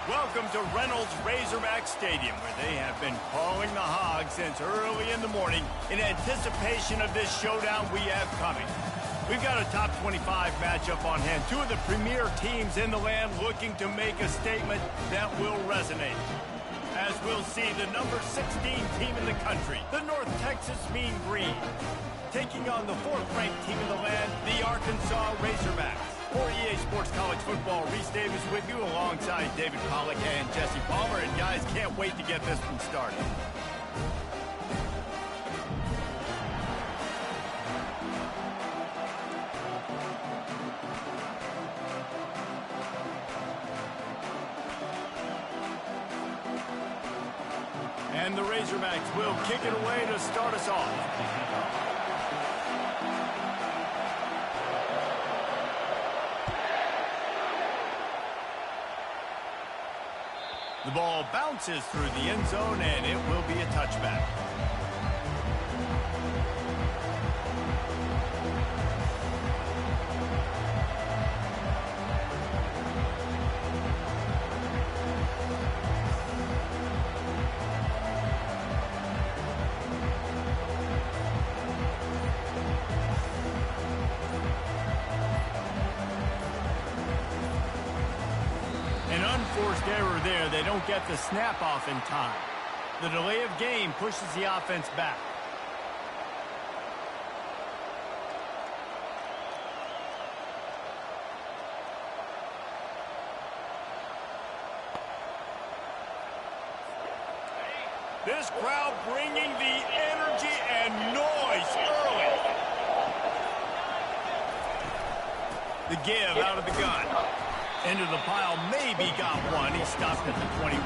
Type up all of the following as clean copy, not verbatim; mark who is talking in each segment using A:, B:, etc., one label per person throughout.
A: Welcome to Reynolds Razorback Stadium, where they have been calling the Hogs since early in the morning in anticipation of this showdown we have coming. We've got a top 25 matchup on hand. Two of the premier teams in the land looking to make a statement that will resonate. As we'll see, the number 16 team in the country, the North Texas Mean Green, taking on the 4th-ranked team in the land, the Arkansas Razorbacks. For EA Sports College Football, Reese Davis with you alongside David Pollack and Jesse Palmer. And guys, can't wait to get this one started. And the Razorbacks will kick it away to start us off. The ball bounces through the end zone, and it will be a touchback. Forced error there. They don't get the snap off in time. The delay of game pushes the offense back. This crowd bringing the energy and noise early. The give out of the gun. Into the pile, maybe got one. He stopped at the 21.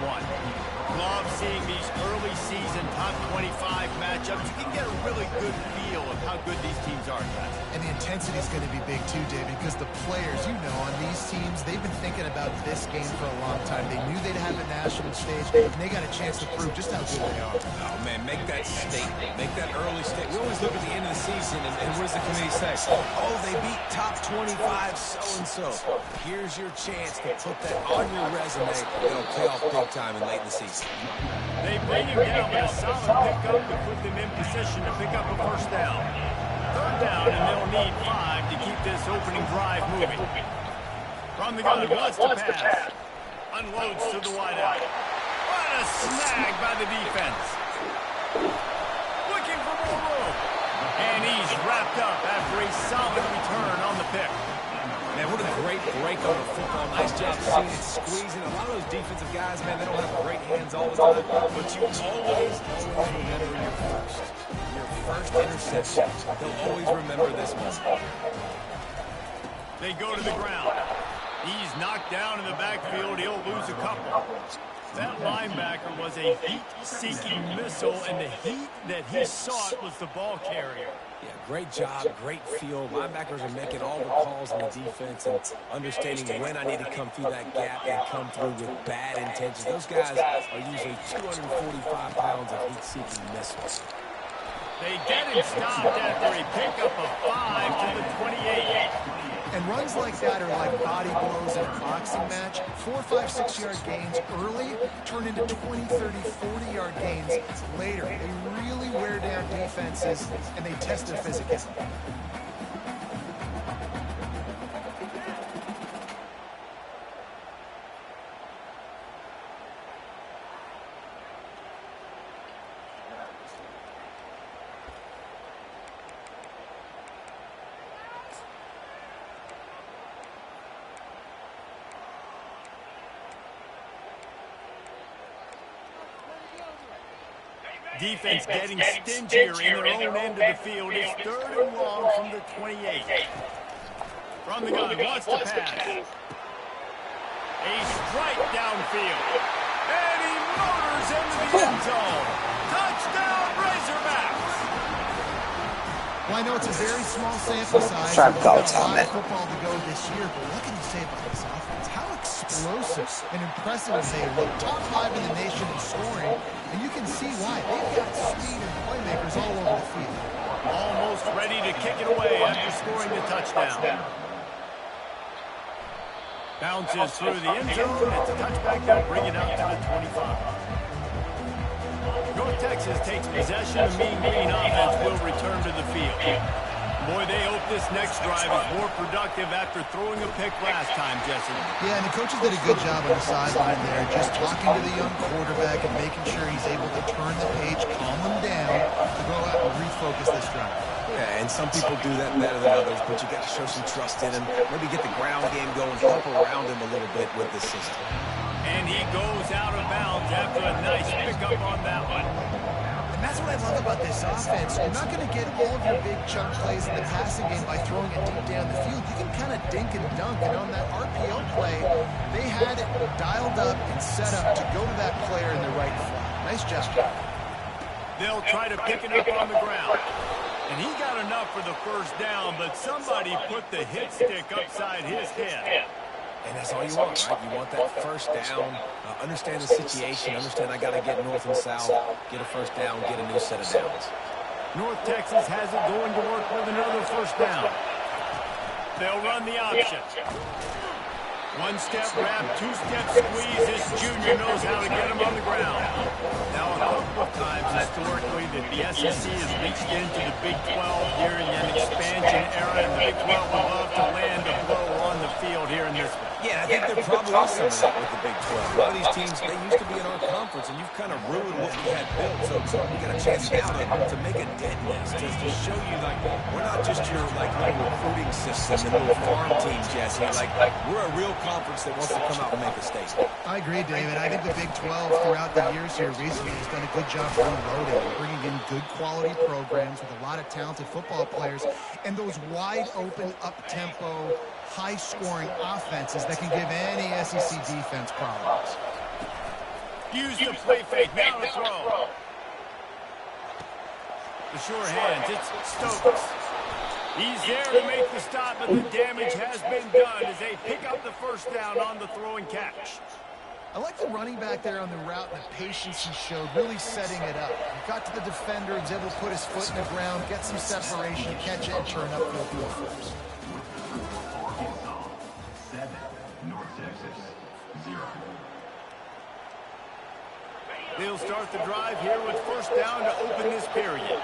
A: Love seeing these early season top 25 matchups. You can get a really good feel of how good these teams are, guys.
B: And the intensity is going to be big too, David, because the players, you know, on these teams, they've been thinking about this game for a long time. They knew they'd have a national stage, and they got a chance to prove just how good they are.
C: Oh, man, make that statement. Make that early statement. We always look at the end of the season, and what does the committee say? Oh, they beat top 25 so-and-so. Here's your chance to put that on your resume. It'll pay off big time and late in the season.
A: They bring him down with a solid pickup to put them in position to pick up a first down. 3rd down, and they'll need 5 to keep this opening drive moving. From the gun, wants to pass. Unloads to the wideout. What a snag by the defense. Looking for more room. And he's wrapped up after a solid return on the pick.
C: Man, what a great break on the football. Nice job seeing it squeezing. A lot of those defensive guys, man, they don't have great hands all the time. But you always remember your first interception. They'll always remember this one.
A: They go to the ground. He's knocked down in the backfield. He'll lose a couple. That linebacker was a heat-seeking missile, and the heat that he sought was the ball carrier.
C: Yeah, great job, great feel. Linebackers are making all the calls in the defense and understanding when I need to come through that gap and come through with bad intentions. Those guys are usually 245 pounds of heat-seeking missiles.
A: They get him stopped after a pickup of 5 to the 28.
B: And runs like that are like body blows in a boxing match. 4, 5, 6-yard gains early turn into 20, 30, 40-yard gains later. They really wear down defenses, and they test their physicality.
A: Defense getting stingier in their own end of the field. It's 3rd and long from the 28. From the gun, wants to pass. A strike downfield. And he motors into the end zone. Touchdown, Razorbacks!
B: Well, I know it's a very small sample size. We've got a lot of football to go this year, but what can you say about this offense? How explosive and impressive they look. Top 5 in the nation in scoring, and you can see why. They've got speed and playmakers all over the field.
A: Almost ready to kick it away after scoring the touchdown. Bounces through the end zone. It's a touchback. They'll bring it out to the 25. North Texas takes possession. The Mean Green offense will return to the field. Boy, they hope this next drive is more productive after throwing a pick last time, Jesse.
B: Yeah, and the coaches did a good job on the sideline there, just talking to the young quarterback and making sure he's able to turn the page, calm him down, to go out and refocus this drive.
C: Yeah, and some people do that better than others, but you got to show some trust in him. Maybe get the ground game going, help around him a little bit with this system.
A: And he goes out of bounds after a nice pickup on that one.
B: That's what I love about this offense. You're not going to get all of your big chunk plays in the passing game by throwing it deep down the field. You can kind of dink and dunk. And on that RPO play, they had it dialed up and set up to go to that player in the right flat. Nice job.
A: They'll try to pick it up on the ground. And he got enough for the first down, but somebody put the hit stick upside his head.
C: And that's all you want, right? You want that first down, understand the situation, understand I got to get north and south, get a first down, get a new set of downs.
A: North Texas has it going to work with another first down. They'll run the option. One-step grab, two-step squeeze. This junior knows how to get him on the ground. Now, a couple of times historically that the SEC has reached into the Big 12 during an expansion era, and the Big 12 would love to land a blow on the field here in this one.
C: Yeah, I think there probably is some of that with the Big 12. A lot of these teams, they used to be in our conference, and you've kind of ruined what we had built. So we got a chance now to make a dent in this, to show you, like, we're not just your, like, little recruiting system and little farm team, Jesse. Like, we're a real conference that wants to come out and make a statement.
B: I agree, David. I think the Big 12 throughout the years here recently has done a good job reloading, bringing in good quality programs with a lot of talented football players and those wide open, up-tempo, high-scoring offenses that can give any SEC defense problems.
A: Use the play fake. Now to throw. The sure hands. It's Stokes. He's there to make the stop, but the damage has been done as they pick up the first down on the throw and catch.
B: I like the running back there on the route and the patience he showed, really setting it up. He got to the defender, was able to put his foot in the ground, get some separation, catch it, and turn up for the first.
D: North Texas, 0.
A: They'll start the drive here with first down to open this period.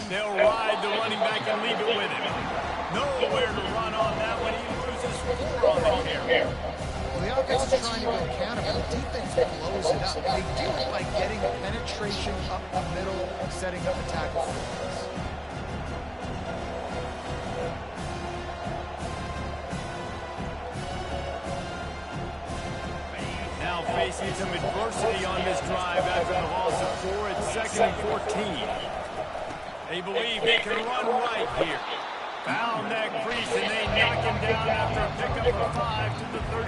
A: They'll ride the running back and leave it with him. Nowhere to run on that one. He loses 4 on the carry.
B: Well, the offense is trying to go counter, but the defense blows it up. They do it by getting penetration up the middle and setting up the tackle for us.
A: Now facing some adversity on this drive after the loss of 4. It's 2nd and 14. They believe they can run right here. Found that crease, and they knock him down after a pickup of 5 to the 32.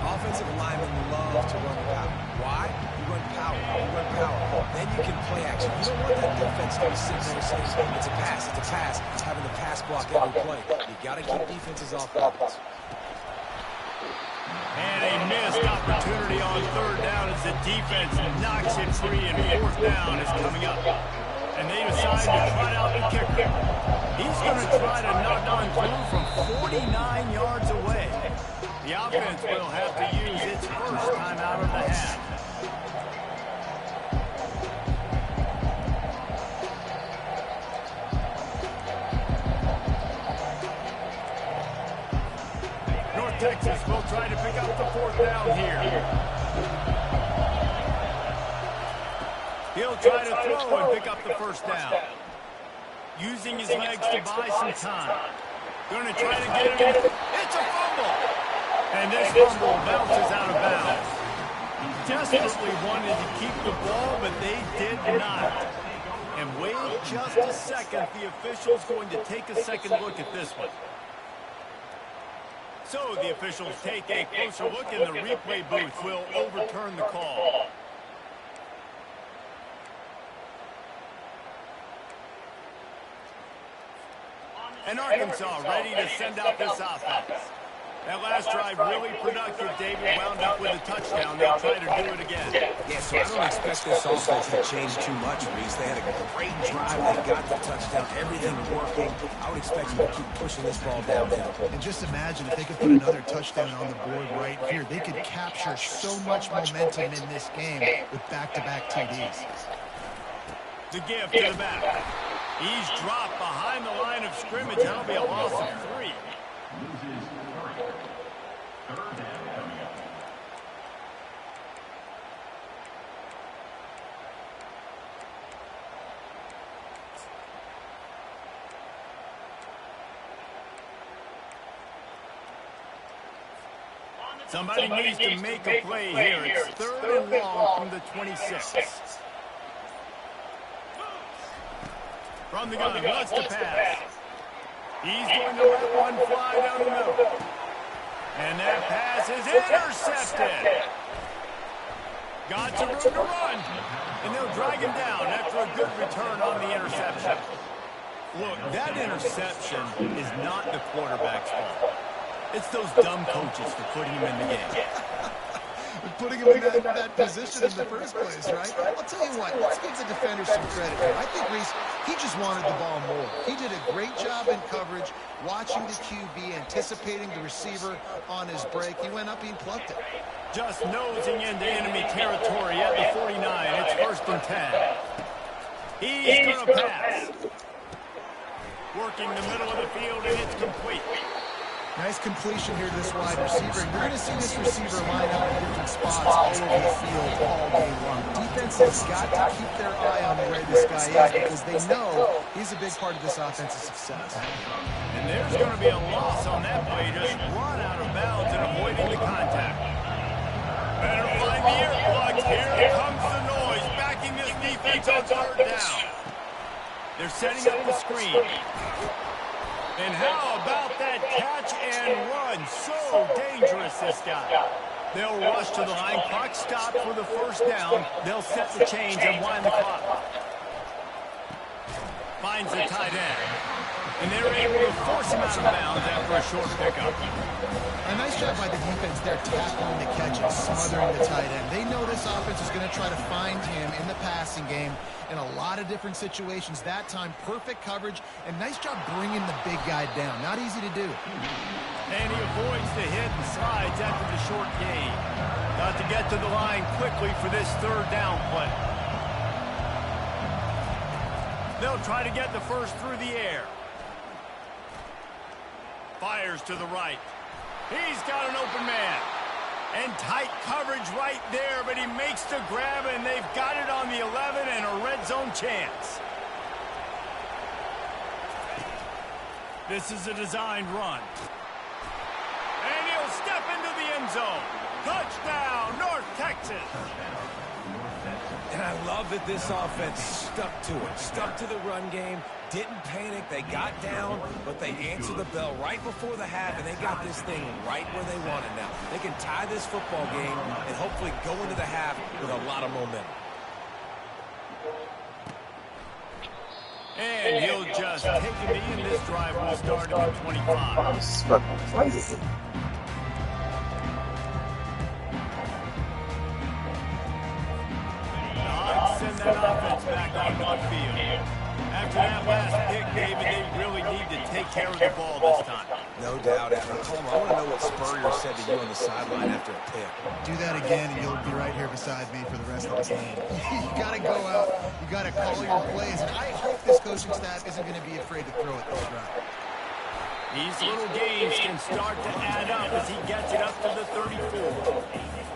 C: Offensive linemen love to run power. Why? You run power. You run power. Then you can play action. You don't want that defense to be sitting there saying, it's a pass, having to pass block every play. You got to keep defenses off balance.
A: And a missed opportunity on 3rd down as the defense knocks it free, and 4th down is coming up. And they decide to try out the kicker. He's going to try to knock one through from 49 yards away. The offense will have to use its first time out of the half. North Texas will try to pick up the 4th down here. He'll try to throw and pick up the first down. Using his legs to buy some time. Going to try to get it in. It's a fumble. And this fumble bounces out of bounds. Desperately wanted to keep the ball, but they did not. And wait just a second. The official's going to take a second look at this one. So the officials take a closer look, and the replay booth will overturn the call. And Arkansas ready to send out this offense. That last drive really productive, David. Wound up with a touchdown. They'll try to do it again.
C: Yeah, so I don't expect this offense to change too much, Reese. They had a great drive. They got the touchdown. Everything working. I would expect them to keep pushing this ball downhill.
B: And just imagine if they could put another touchdown on the board right here. They could capture so much momentum in this game with back-to-back TDs.
A: The give to the back. He's dropped behind the line of scrimmage. That'll be a loss of 3. Somebody needs to make a play here. It's 3rd and long from the 26. From the gun, wants to pass. He's going to let one fly down the middle. And that pass is intercepted. Got some room to run. And they'll drag him down after a good return on the interception. Look, that interception is not the quarterback's fault. It's those dumb coaches for putting him in the game.
B: Putting him in that position in the first place, right? I'll tell you what, let's give the defender some credit here. I think Reese, he just wanted the ball more. He did a great job in coverage, watching the QB, anticipating the receiver on his break. He went up and plucked it.
A: Just nosing into enemy territory at the 49. It's 1st and 10. He's going to pass. Working the middle of the field, and it's complete.
B: Nice completion here to this wide receiver. And you're going to see this receiver line up in different spots all over the field all game long. Defense has got to keep their eye on where this guy is because they know he's a big part of this offense's success.
A: And there's going to be a loss on that play. Just run out of bounds and avoiding the contact. Better find the earplugs. Here comes the noise. Backing this defense on 3rd down. They're setting up the screen. And how about that catch and run? So dangerous, this guy. They'll rush to the line. Clock stopped for the 1st down. They'll set the chains and wind the clock. Finds the tight end. And they're able to force him out of bounds after a short pickup.
B: A nice job by the defense there, tackling the catch and smothering the tight end. They know this offense is going to try to find him in the passing game in a lot of different situations. That time, perfect coverage, and nice job bringing the big guy down. Not easy to do.
A: And he avoids the hit and slides after the short gain. Got to get to the line quickly for this 3rd down play. They'll try to get the first through the air. Fires to the right. He's got an open man. And tight coverage right there, but he makes the grab, and they've got it on the 11 and a red zone chance. This is a designed run. And he'll step into the end zone. Touchdown, North Texas.
C: And I love that this offense stuck to it, stuck to the run game, didn't panic. They got down, but they answered the bell right before the half, and they got this thing right where they want it now. They can tie this football game and hopefully go into the half with a lot of momentum.
A: And he'll just take a knee, and this drive will start at the 25.
E: This is fucking crazy.
A: Send that offense back onto the field. After that last pick, David, they really need to take care of the ball this time.
C: No doubt. Coleman, I want to know what Spurrier said to you on the sideline after a pick.
B: Do that again, and you'll be right here beside me for the rest of the game. You got to go out. You got to call your plays. And I hope this coaching staff isn't going to be afraid to throw it this route.
A: These little gains can start to add up as he gets it up to the 34.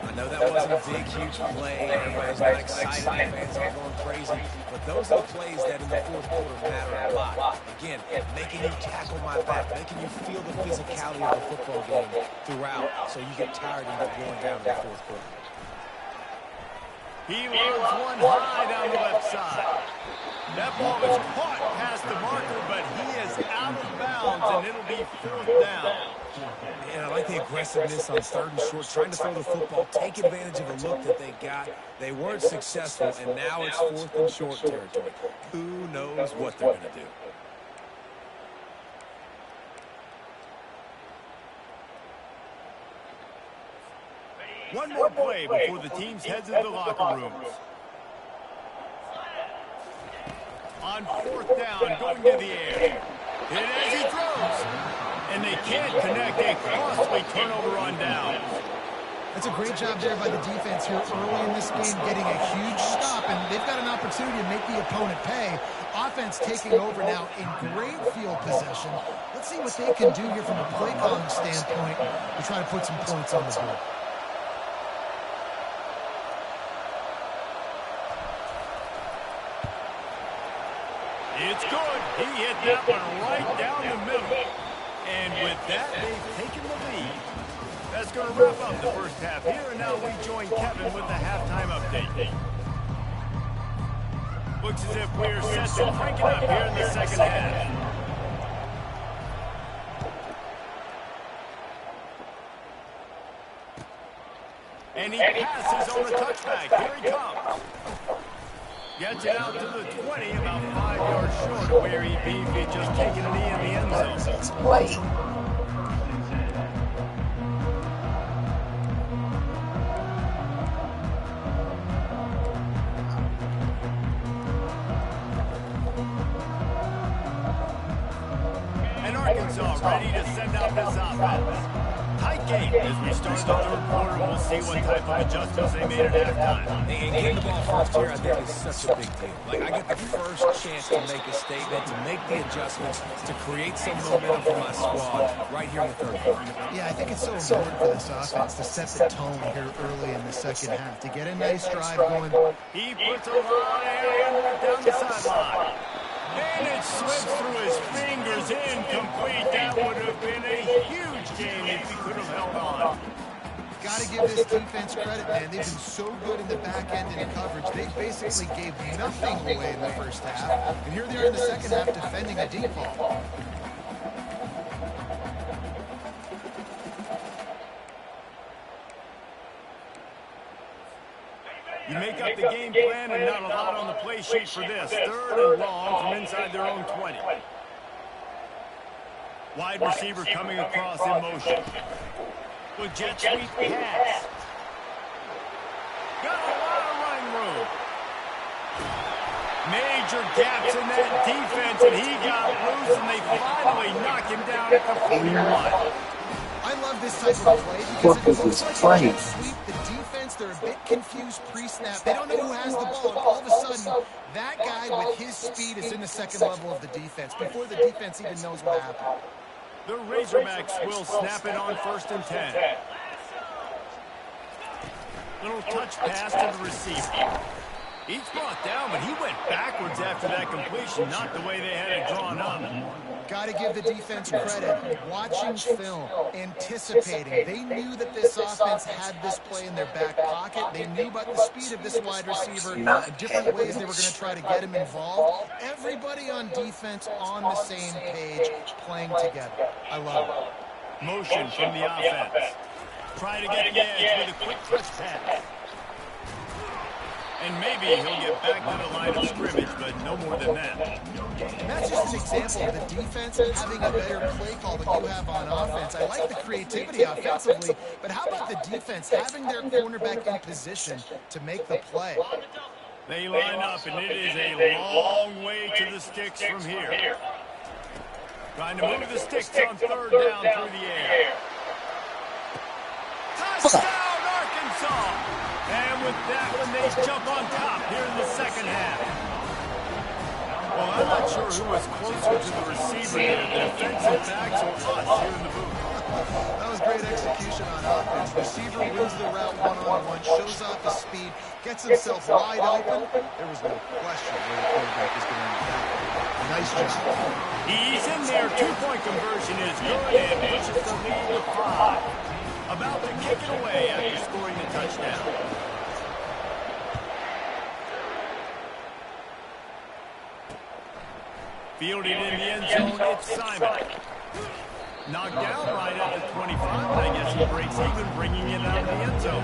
C: I know that wasn't a big, huge play. Everybody's not excited. Fans are going crazy. But those are the plays that in the 4th quarter matter a lot. Again, making you tackle my back, making you feel the physicality of the football game throughout so you get tired and get worn down in the 4th quarter.
A: He loads one high down the left side. That ball is caught past the marker, but he is out of bounds, and it'll be 4th down.
C: And I like the aggressiveness on 3rd and short, trying to throw the football, take advantage of the look that they got. They weren't successful, and now it's 4th and short territory. Who knows what they're going to do?
A: One more play before the teams head to the locker rooms. On fourth down, going to the air. And as he throws, and they can't connect, a costly turnover on downs.
B: That's a great job there by the defense here early in this game, getting a huge stop, and they've got an opportunity to make the opponent pay. Offense taking over now in great field possession. Let's see what they can do here from a play calling standpoint to try to put some points on the board.
A: It's good. He hit that one right down the middle. And with that, they've taken the lead. That's going to wrap up the first half here, and now we join Kevin with the halftime update. Looks as if we're set to crank it up here in the second half. And he passes on the touchback. Here he comes. Gets it out to the 20, about 5 yards short of where he'd be if he'd just taken a knee in the end zone. And Arkansas ready to send out this offense. Tight game as we start the third quarter. We'll see what type of adjustments they made at halftime.
C: And getting the ball first here, I think, is such a big deal. Like, I get the first chance to make a statement, to make the adjustments, to create some momentum for my squad right here in the third quarter.
B: Yeah, I think it's so important for this offense to set the tone here early in the second half, to get a nice drive going.
A: He puts a lot of air down the sideline. And it slips through his fingers, incomplete. That would have been a huge game if he could have held on.
B: Got to give this defense credit, man. They've been so good in the back end and in coverage. They basically gave nothing away in the first half. And here they are in the second half defending a deep ball.
A: You make up the game plan and not a lot on the play sheet for this. Third and long from inside their own 20. Wide receiver coming across in motion. With jet sweep pass. Got a lot of running room. Major gaps in that defense, and he got loose, and they finally knock him down at the 41.
B: I love this type of play because it looks like a jet sweep. The defense, they're a bit confused pre-snap. They don't know who has the ball, and all of a sudden, that guy with his speed is in the second level of the defense before the defense even knows what happened.
A: The Razorbacks will snap it on 1st and 10. Little touch pass to the receiver. He's brought down, but he went backwards after that completion, not the way they had it drawn up.
B: Got to give the defense credit. Watching film, anticipating. They knew that this offense had this play in their back pocket. They knew about the speed of this wide receiver and different ways they were going to try to get him involved. Everybody on defense on the same page, playing together. I love it.
A: Motion from the offense. Trying to get the edge with a quick touch pass. And maybe he'll get back to the line of scrimmage, but no more than that.
B: And that's just an example of the defense having a better play call than you have on offense. I like the creativity offensively, but how about the defense having their cornerback in position to make the play?
A: They line up, and it is a long way to the sticks from here. Trying to move the sticks on 3rd down through the air. Touchdown, Arkansas! And with that one, they jump on top here in the second half. Well, I'm not sure who was closer to the receiver here, the defensive backs or us here in the booth.
B: That was great execution on offense. Receiver wins the route one-on-one, shows off his speed, gets himself wide open. There was no question where the quarterback is going to end that. Nice job.
A: He's in there. 2-point conversion is good and pushes the lead to 5. About to kick it away after scoring the touchdown. Fielded in the end zone, it's Simon. Knocked down right at the 25, but I guess he breaks even, bringing it out of the end zone.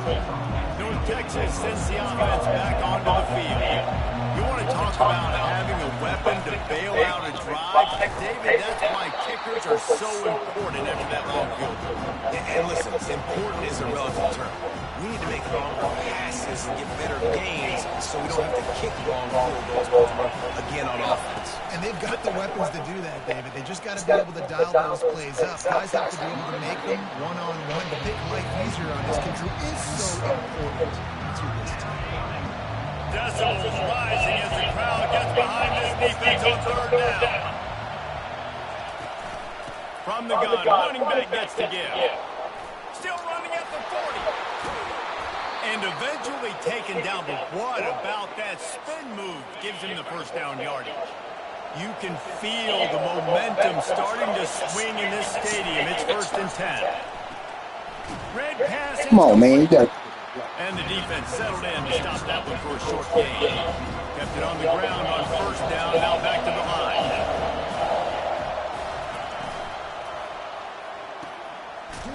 A: North Texas sends the offense back onto the field. You want to talk about having a weapon to bail out a drive? David, that's why kickers are so important after that long field goal.
C: And listen, important is a relative term. We need to make longer passes and get better gains so we don't have to kick long field goals again on offense.
B: And they've got the weapons to do that, David. They just got to be able to dial those plays up. Guys have to be able to make them one-on-one. To make life easier on this kid who is so important to this team.
A: Decibels rising as the crowd gets behind this defense on third down. From the gun, running back gets to give. Still running at the 40. And eventually taken down, but what about that spin move gives him the first down yardage? You can feel the momentum starting to swing in this stadium. It's 1st and 10. Red pass.
E: Come on, man. You got.
A: And the defense settled in to stop that one for a short gain. Kept it on the ground on 1st down, now back to the line.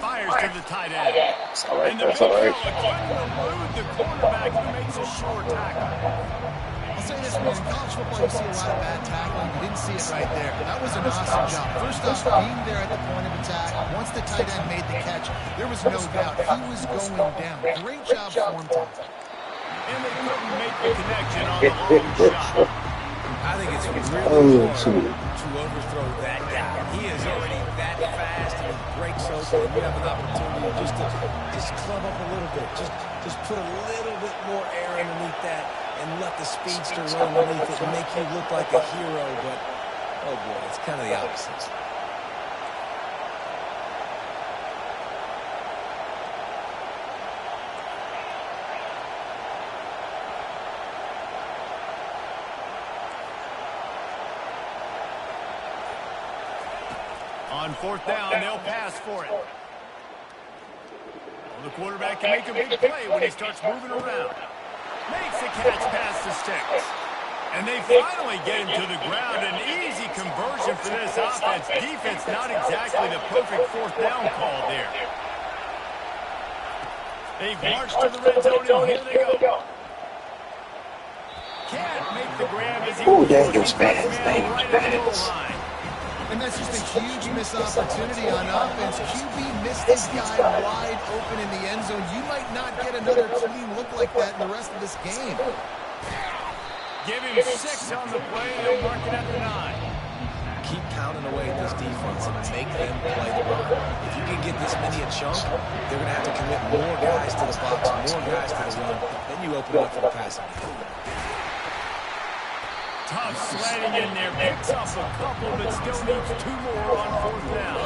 A: Fires to the tight end.
E: That's all right.
A: And the big fella trying to elude the cornerback who makes a short tackle.
B: I'll say this, man. In college football, you see a lot of bad tackling. You didn't see it right there. That was an awesome job. First off, being there at the point of attack. Once the tight end made the catch, there was no doubt he was going down. Great job for him, Tom.
A: And they couldn't make the connection on the long shot.
C: I think it's really hard to overthrow that guy. He is already that fast and he breaks open. You have an opportunity just club up a little bit. Just put a little bit more air underneath that and let the speedster run underneath it and make you look like a hero. But, oh boy, it's kind of the opposite.
A: On 4th down, they'll pass for it. Well, the quarterback can make a big play when he starts moving around. Makes the catch past the sticks. And they finally get him to the ground. An easy conversion for this offense. Defense not exactly the perfect 4th down call there. They've marched to the red zone, and here they go. Can't make the grab as he
E: Ooh, dangerous, man.
A: right at the goal line.
B: And that's just a huge missed opportunity on offense. QB missed his guy wide open in the end zone. You might not get another clean look like that in the rest of this game.
A: Give him 6 on the play. They'll mark it at the 9.
C: Keep pounding away at this defense and make them play the run. If you can get this many a chunk, they're going to have to commit more guys to the box, more guys to the run. Then you open up for the passing game.
A: Tough sledding in there, picks up a couple, but still needs 2 more on 4th down.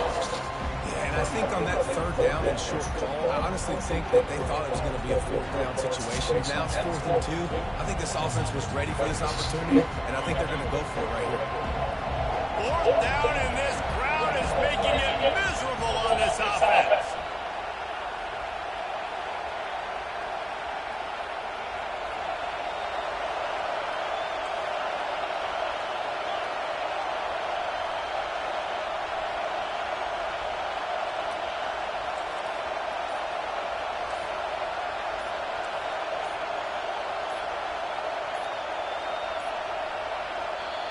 C: Yeah, and I think on that 3rd down and short call, I honestly think that they thought it was going to be a 4th down situation. Now it's 4th and 2. I think this offense was ready for this opportunity, and I think they're going to go for it right here.
A: 4th down, and this crowd is making it miserable on this offense.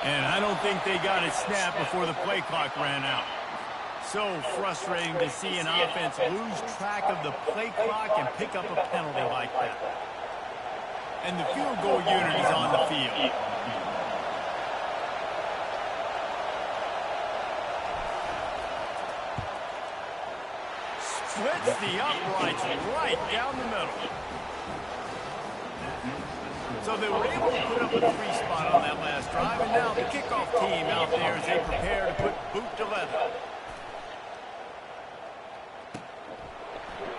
A: And I don't think they got it snapped before the play clock ran out. So frustrating to see an offense lose track of the play clock and pick up a penalty like that. And the field goal unit is on the field. Splits the uprights right down the middle. So they were able to put up a 3 spot on that last drive, and now the kickoff team out there as they prepare to put boot to leather.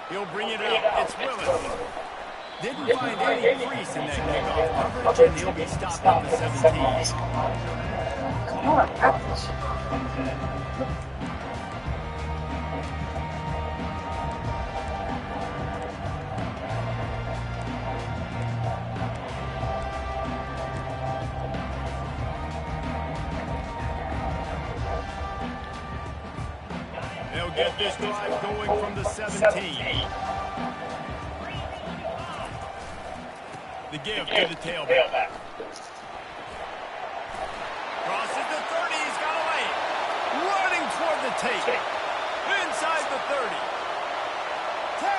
A: He'll bring it up. It's Willis. Didn't find any crease in that kickoff coverage, and he'll be stopped at the 17.
E: Come on, practice.
A: They'll get this drive going from the 17. The give to the tailback. Crosses the 30. He's got away. Running toward the tape. Inside the 30. 10.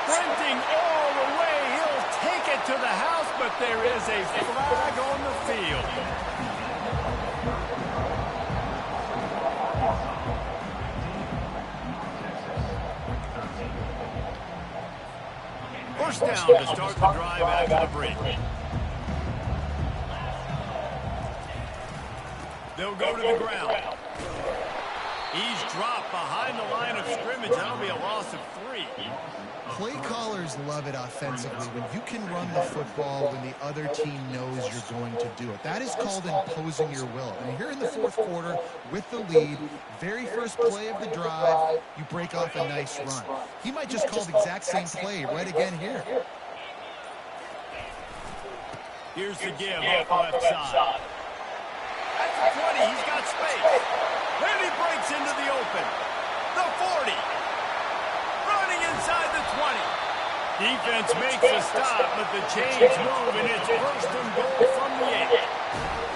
A: sprinting all the way. He'll take it to the house, but there is a flag on the field. First down to start the drive after the break. They'll go to the ground. He's dropped behind the line of scrimmage. That'll be a loss of 3.
B: Play callers love it offensively when you can run the football when the other team knows you're going to do it. That is called imposing your will. And here in the fourth quarter with the lead, very first play of the drive, you break off a nice run. He might just call the exact same play right again here.
A: Here's the give off the left side. At the 20, he's got space. Then he breaks into the open. The 40. Running inside the 20. Defense makes a stop, but the chains move, and it's first and goal from the 8.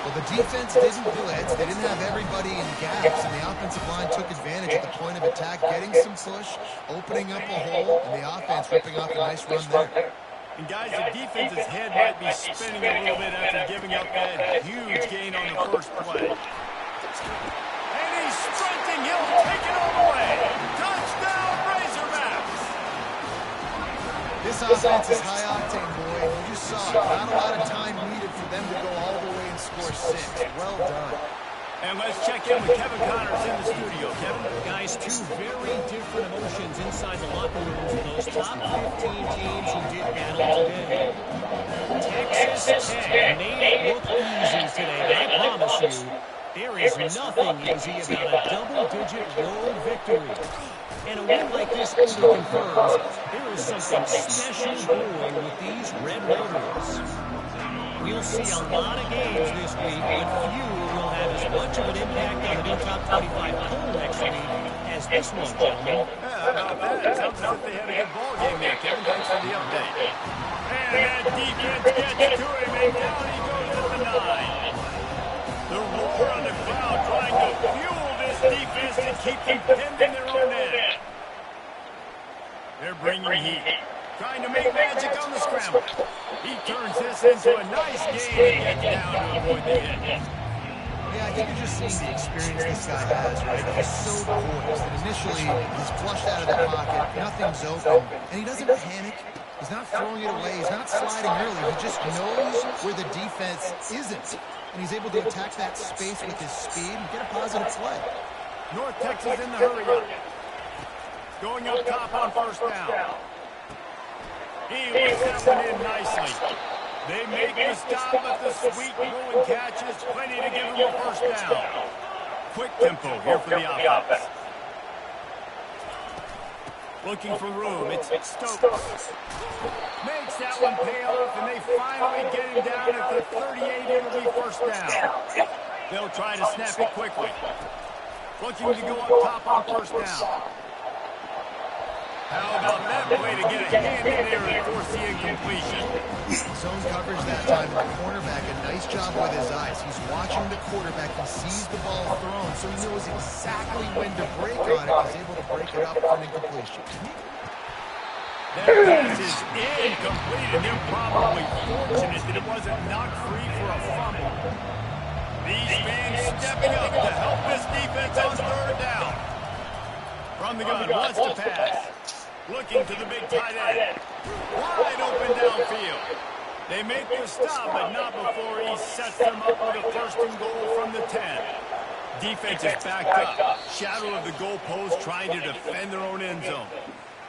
B: Well, the defense didn't blitz. They didn't have everybody in gaps, and the offensive line took advantage at the point of attack, getting some push, opening up a hole, and the offense ripping off a nice run there.
A: And guys, the defense's head might be spinning a little bit after giving up that huge gain on the first play. And he's sprinting. He'll take it all the way. Touchdown, Razorbacks!
B: This offense is high octane, boy. You just saw it. Not a lot of time needed for them to go all the way and score 6. Well done.
A: And let's check in with Kevin Connors in the studio. Kevin?
F: Guys, 2 very different emotions inside the locker rooms of those top 15 teams who did battle today. Texas Tech made it look easy today, but I promise you, there is nothing easy about a double-digit road victory. And a win like this only confirms there is something special brewing with these Red Raiders. We'll see a lot of games this week, but few will have as much of an impact on the new top 25 poll next week as this one, gentlemen.
A: Yeah, how about that? Sounds as if they had a good ball game there, Kevin. Thanks for the update. And that defense gets to him, and down he goes at the 9. The roar on the crowd trying to fuel this defense to keep them pinned in their own end. They're bringing heat. Trying to make magic on the scramble. He turns this into a nice game and gets down to avoid the hit.
B: Yeah, I think you're just seeing the experience this guy has, right? He's so poised that initially he's flushed out of the pocket, nothing's open, and he doesn't panic. He's not throwing it away. He's not sliding early. He just knows where the defense isn't, and he's able to attack that space with his speed and get a positive play.
A: North Texas in the hurry up. Going up top on first down. He whips that one in nicely. They make the stop, but the sweet rolling catch is plenty to give them a first down. Quick tempo here for the offense. Looking for room. It's Stokes. Makes that one pay off, and they finally get him down at the 38. It'll be first down. They'll try to snap it quickly. Looking to go up top on first down. How about that play to get a hand in there and force the incompletion?
B: Zone coverage that time, and the cornerback, a nice job with his eyes. He's watching the quarterback. He sees the ball thrown, so he knows exactly when to break on it. He's able to break it up for an incompletion.
A: That pass is incomplete, and they're probably fortunate that it wasn't knocked free for a fumble. These fans stepping up to help this defense on third down. From the gun, wants to pass. Looking to the big tight end. Wide open downfield. They make the stop, but not before he sets them up with a first and goal from the 10. Defense is backed up. Shadow of the goalpost trying to defend their own end zone.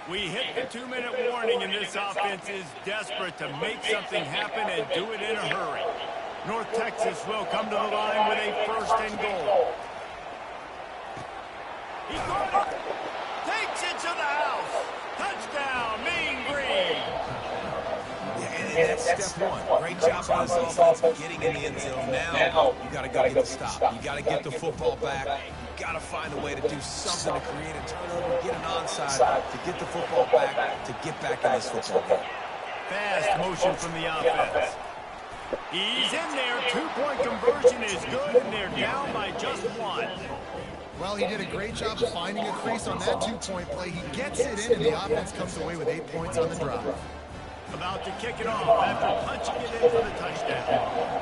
A: We hit the 2-minute warning, and this offense is desperate to make something happen and do it in a hurry. North Texas will come to the line with a first and goal. He got it. Takes it to the house. Touchdown, Mean Green.
C: Yeah, and that's step one. Great job by this offense getting in the end zone. Now you got to go get the stop. You got to get the football back. You got to find a way to do something to create a turnover, get an onside, to get the football back, to get back in this football game.
A: Fast motion from the offense. He's in there. 2-point conversion is good, and they're down by just 1.
B: Well, he did a great job of finding a crease on that two-point play. He gets it in, and the offense comes away with 8 points on the drive.
A: About to kick it off after punching it in for the touchdown.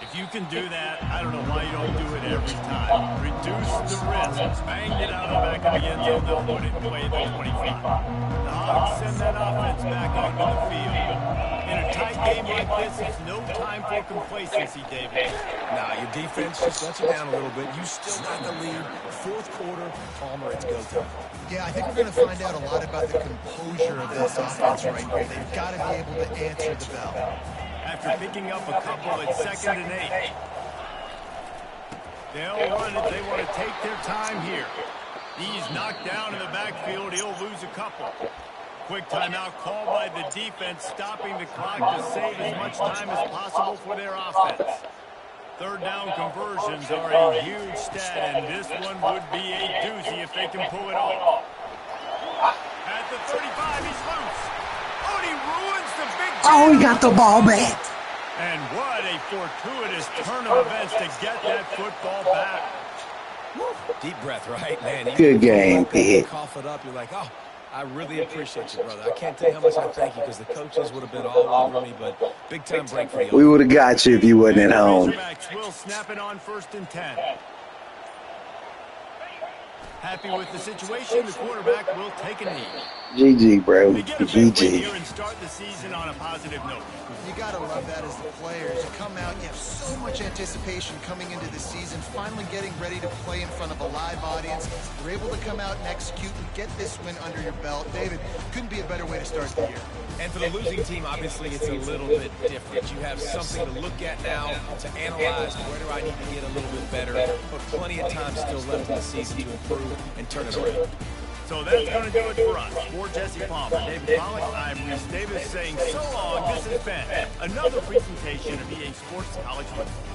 A: If you can do that, I don't know why you don't do it every time. Reduce the risk. Banged it out of the back of the end zone. They'll put it away at the 25. The Hogs send that offense back onto the field. In a tight game like this, it's no time for complacency, David.
C: Nah, your defense just lets you down a little bit. You still got the lead. Fourth quarter, Palmer, it's go time.
B: Yeah, I think we're going to find out a lot about the composure of this offense right here. They've got to be able to answer the bell.
A: After picking up a couple at 2nd and 8. They'll run it. They want to take their time here. He's knocked down in the backfield. He'll lose a couple. Quick timeout called by the defense, stopping the clock to save as much time as possible for their offense. Third down conversions are a huge stat, and this one would be a doozy if they can pull it off. At the 35, he's loose. Oh, and he ruins the big game.
E: Oh, he got the ball back.
A: And what a fortuitous turn of events to get that football back.
C: Deep breath, right, man?
E: Good game, Pete.
C: Cough it up. You're like, oh, I really appreciate you, brother. I can't tell you how much I thank you because the coaches would have been all over me, but big-time break for you.
E: We would have got you if you wasn't at home.
A: Razorbacks will snap it on 1st and 10. Happy with the situation, the quarterback will take a knee.
E: GG, bro.
A: They get a big win
E: GG.
A: here and start the season on a positive note.
B: You got to love that as the players. You come out, you have so much anticipation coming into the season, finally getting ready to play in front of a live audience. You're able to come out and execute and get this win under your belt. David, couldn't be a better way to start the year.
C: And for the losing team, obviously, it's a little bit different. You have something to look at now, to analyze where do I need to get a little bit better, but plenty of time still left in the season to improve and turn it around.
A: So that's going to do it for us. For Jesse Palmer, David Pollack, I'm Reese Davis saying so long. This has been another presentation of EA Sports College Football.